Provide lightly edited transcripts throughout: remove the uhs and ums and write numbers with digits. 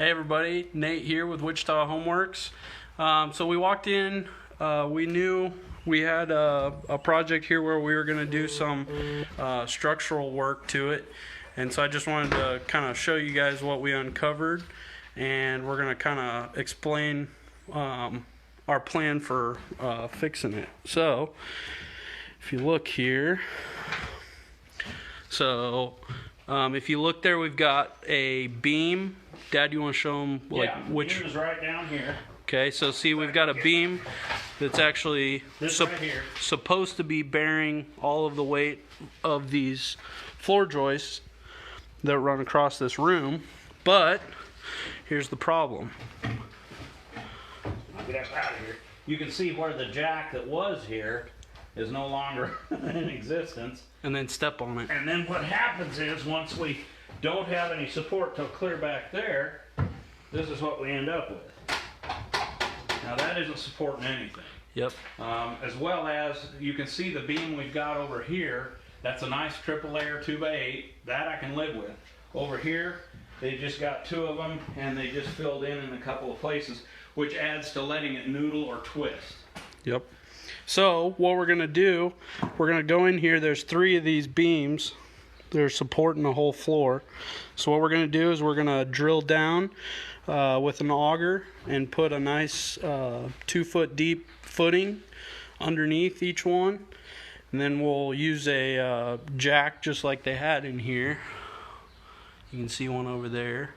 Hey everybody, Nate here with Wichita Homeworks. So we walked in, we knew we had a project here where we were going to do some structural work to it. And so I just wanted to kind of show you guys what we uncovered, and we're going to kind of explain our plan for fixing it. So if you look here, if you look there, we've got a beam. Dad, you want to show them which beam is right down here. Okay, so see, we've got a beam that's actually supposed to be bearing all of the weight of these floor joists that run across this room, but here's the problem. I'll get out of here. You can see where the jack that was here is no longer in existence. And then step on it. And then what happens is, once we don't have any support till clear back there, this is what we end up with. Now that isn't supporting anything. Yep. As well as, you can see the beam we've got over here. That's a nice triple layer 2x8. That I can live with. Over here, they just got two of them, and they just filled in a couple of places, which adds to letting it noodle or twist. Yep. So what we're going to do, we're going to go in here. There's three of these beams. They're supporting the whole floor. So what we're going to do is we're going to drill down with an auger and put a nice 2 foot deep footing underneath each one. And then we'll use a jack just like they had in here. You can see one over there.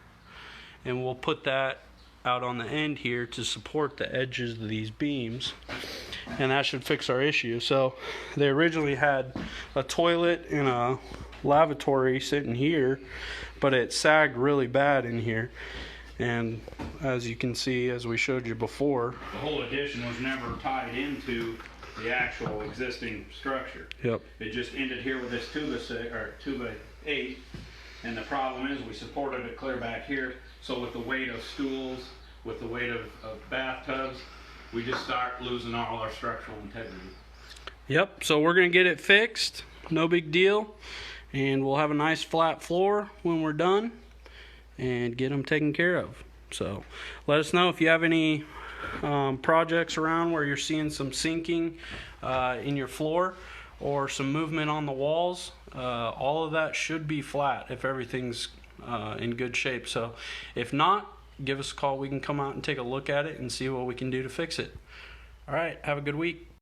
And we'll put that out on the end here to support the edges of these beams, and that should fix our issue. So they originally had a toilet and a lavatory sitting here, but it sagged really bad in here, and as you can see, as we showed you before, the whole addition was never tied into the actual existing structure. Yep. It just ended here with this 2x8, and the problem is we supported it clear back here. So with the weight of stools, with the weight of bathtubs, we just start losing all our structural integrity. Yep, so we're going to get it fixed. No big deal. And we'll have a nice flat floor when we're done and get them taken care of. So let us know if you have any projects around where you're seeing some sinking in your floor or some movement on the walls. All of that should be flat if everything's in good shape. So if not, give us a call. We can come out and take a look at it and see what we can do to fix it. All right, have a good week.